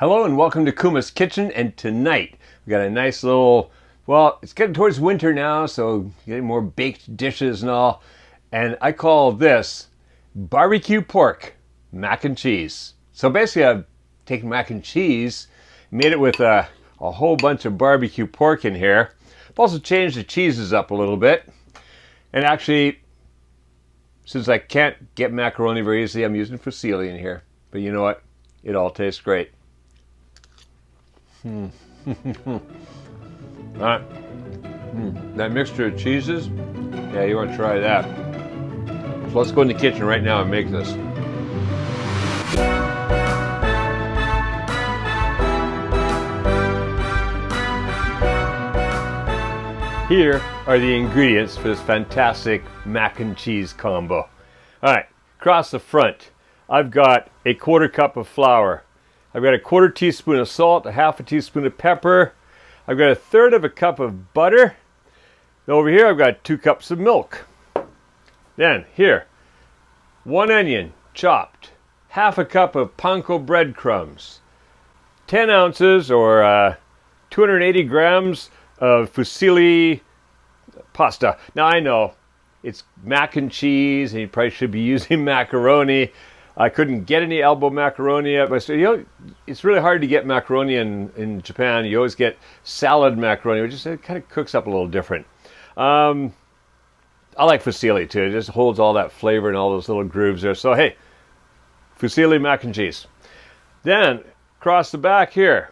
Hello and welcome to Kuma's Kitchen, and tonight we got a nice little, well, it's getting towards winter now, so getting more baked dishes and all, and I call this barbecue pork mac and cheese. So basically I've taken mac and cheese, made it with a whole bunch of barbecue pork in here. I've also changed the cheeses up a little bit, and actually, since I can't get macaroni very easily, I'm using fusilli in here. But you know what? It all tastes great. All right. That mixture of cheeses, yeah, you want to try that. So let's go in the kitchen right now and make this. Here are the ingredients for this fantastic mac and cheese combo. All right, across the front, I've got a 1/4 cup of flour. I've got a 1/4 teaspoon of salt, a 1/2 teaspoon of pepper. I've got a 1/3 of a cup of butter. And over here, I've got 2 cups of milk. Then here, 1 onion chopped, 1/2 cup of Panko breadcrumbs, 10 ounces or 280 grams of fusilli pasta. Now I know it's mac and cheese, and you probably should be using macaroni. I couldn't get any elbow macaroni yet, but you know, it's really hard to get macaroni in Japan. You always get salad macaroni, which it kind of cooks up a little different. I like fusilli too. It just holds all that flavor and all those little grooves there. So hey, fusilli mac and cheese. Then across the back here,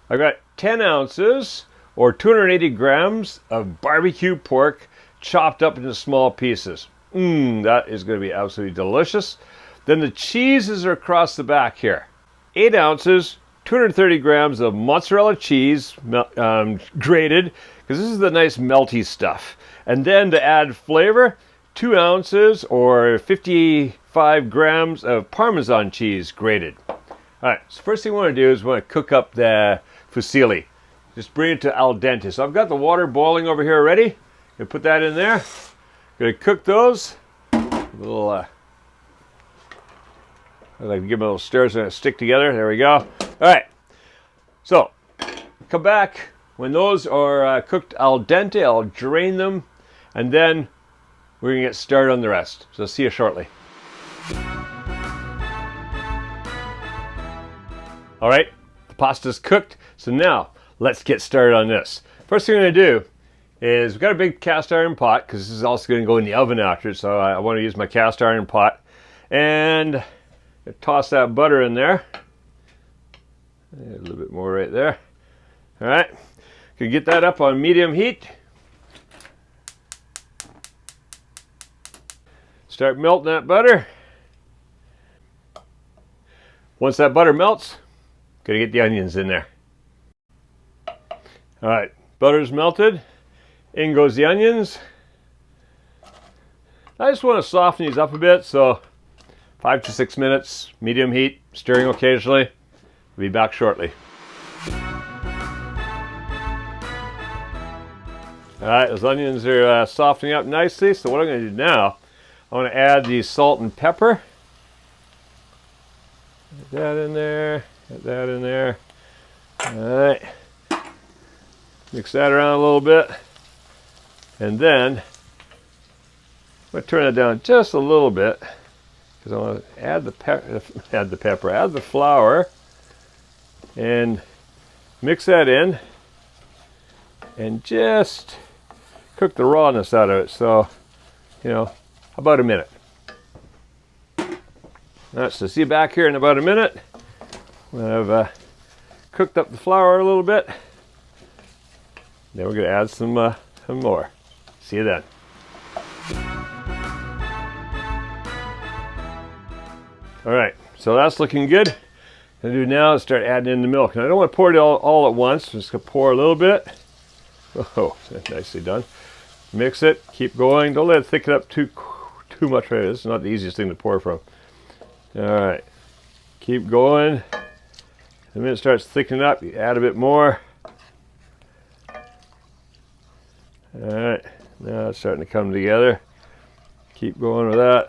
I've got 10 ounces or 280 grams of barbecue pork chopped up into small pieces. That is going to be absolutely delicious. Then the cheeses are across the back here. 8 ounces, 230 grams of mozzarella cheese, grated, because this is the nice melty stuff. And then to add flavor, 2 ounces or 55 grams of Parmesan cheese, grated. All right, so first thing we want to do is we want to cook up the fusilli. Just bring it to al dente. So I've got the water boiling over here already. Gonna put that in there. Gonna cook those. A little, I like to give them a little stir so they stick together. There we go. All right. So come back when those are cooked al dente. I'll drain them, and then we're gonna get started on the rest. So see you shortly. All right, the pasta's cooked. So now let's get started on this. First thing I'm gonna do is we've got a big cast iron pot, because this is also going to go in the oven after, so I want to use my cast iron pot. And toss that butter in there. A little bit more right there. All right, can get that up on medium heat. Start melting that butter. Once that butter melts, gotta get the onions in there. All right, butter's melted. In goes the onions. I just want to soften these up a bit, so 5 to 6 minutes, medium heat, stirring occasionally. I'll be back shortly. All right, those onions are softening up nicely, so what I'm going to do now, I want to add the salt and pepper. Get that in there, get that in there. All right, mix that around a little bit. And then I'm going to turn it down just a little bit, because I want to add add the flour, and mix that in, and just cook the rawness out of it. So, you know, about a minute. All right, so see you back here in about a minute when I've cooked up the flour a little bit. Then we're going to add some more. See you then. All right, so that's looking good. What I'm gonna do now is start adding in the milk. And I don't want to pour it all at once. I'm just gonna pour a little bit. Oh, nicely done. Mix it, keep going. Don't let it thicken up too much. Right, this is not the easiest thing to pour from. All right, keep going. The minute it starts thickening up, you add a bit more. All right, now it's starting to come together. Keep going with that.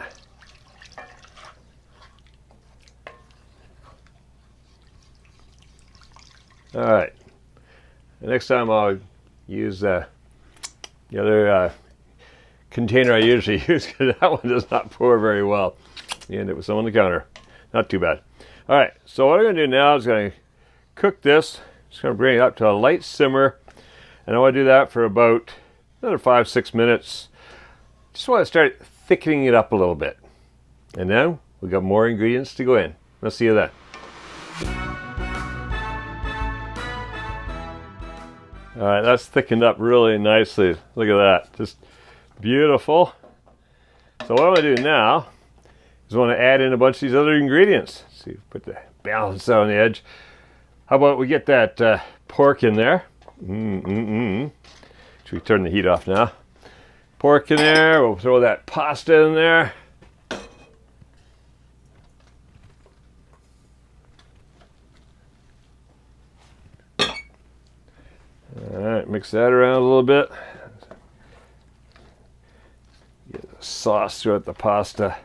All right. The next time I'll use the other container I usually use, because that one does not pour very well. You end up with some on the counter. Not too bad. All right, so what I'm going to do now is going to cook this. Just going to bring it up to a light simmer, and I want to do that for about another 5-6 minutes. Just want to start thickening it up a little bit, and then we got more ingredients to go in. I'll see you then. All right, that's thickened up really nicely. Look at that, just beautiful. So what I'm going to do now is I want to add in a bunch of these other ingredients. See, put the balance on the edge. How about we get that pork in there? Should we turn the heat off now? Pork in there. We'll throw that pasta in there. All right, mix that around a little bit. Get the sauce throughout the pasta.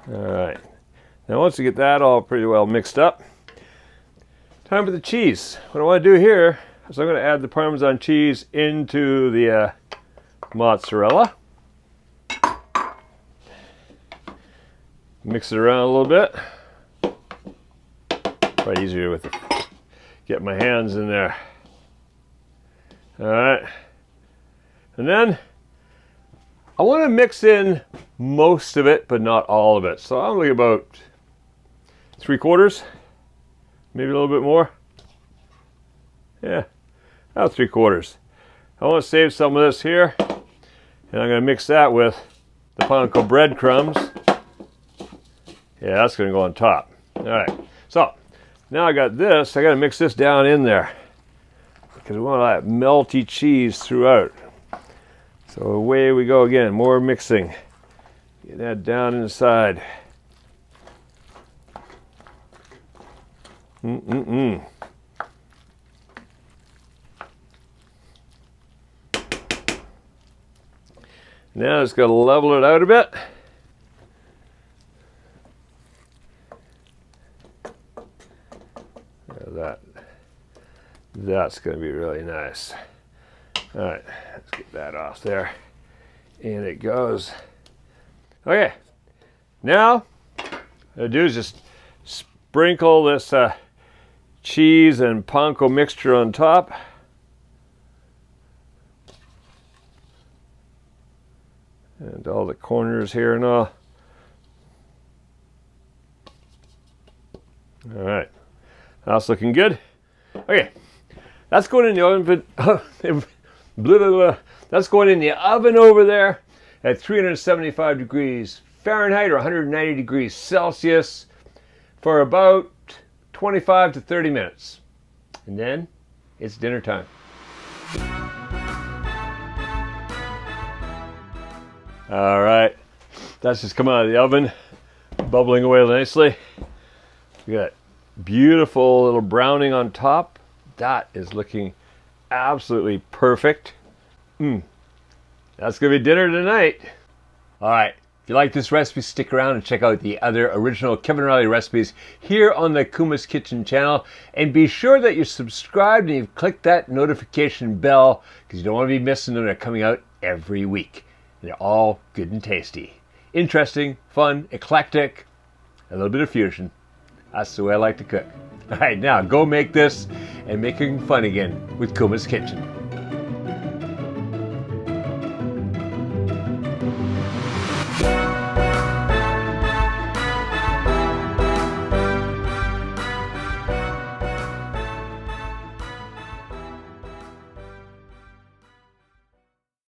All right, now once you get that all pretty well mixed up, time for the cheese. What I want to do here is I'm going to add the Parmesan cheese into the mozzarella. Mix it around a little bit. Probably easier with get my hands in there. All right, and then I want to mix in most of it, but not all of it. So I'm looking about 3/4, maybe a little bit more. Yeah, about 3/4. I want to save some of this here, and I'm going to mix that with the Panko breadcrumbs. Yeah, that's going to go on top. All right, so now I got this. I got to mix this down in there because we want that melty cheese throughout. So away we go again, more mixing. Get that down inside. Now just got to level it out a bit. That's going to be really nice. All right, let's get that off there. In it goes. Okay, now what I do is just sprinkle this cheese and panko mixture on top. And all the corners here and all. All right, that's looking good. Okay, that's going in the oven. That's going in the oven over there at 375 degrees Fahrenheit or 190 degrees Celsius for about 25 to 30 minutes. And then it's dinner time. All right, that's just come out of the oven, bubbling away nicely. We got beautiful little browning on top. That is looking absolutely perfect. That's gonna be dinner tonight. All right, if you like this recipe, stick around and check out the other original Kevin Riley recipes here on the Kuma's Kitchen channel. And be sure that you're subscribed and you've clicked that notification bell because you don't want to be missing them. They're coming out every week. And they're all good and tasty. Interesting, fun, eclectic, a little bit of fusion. That's the way I like to cook. All right, now go make this and make it fun again with Kuma's Kitchen.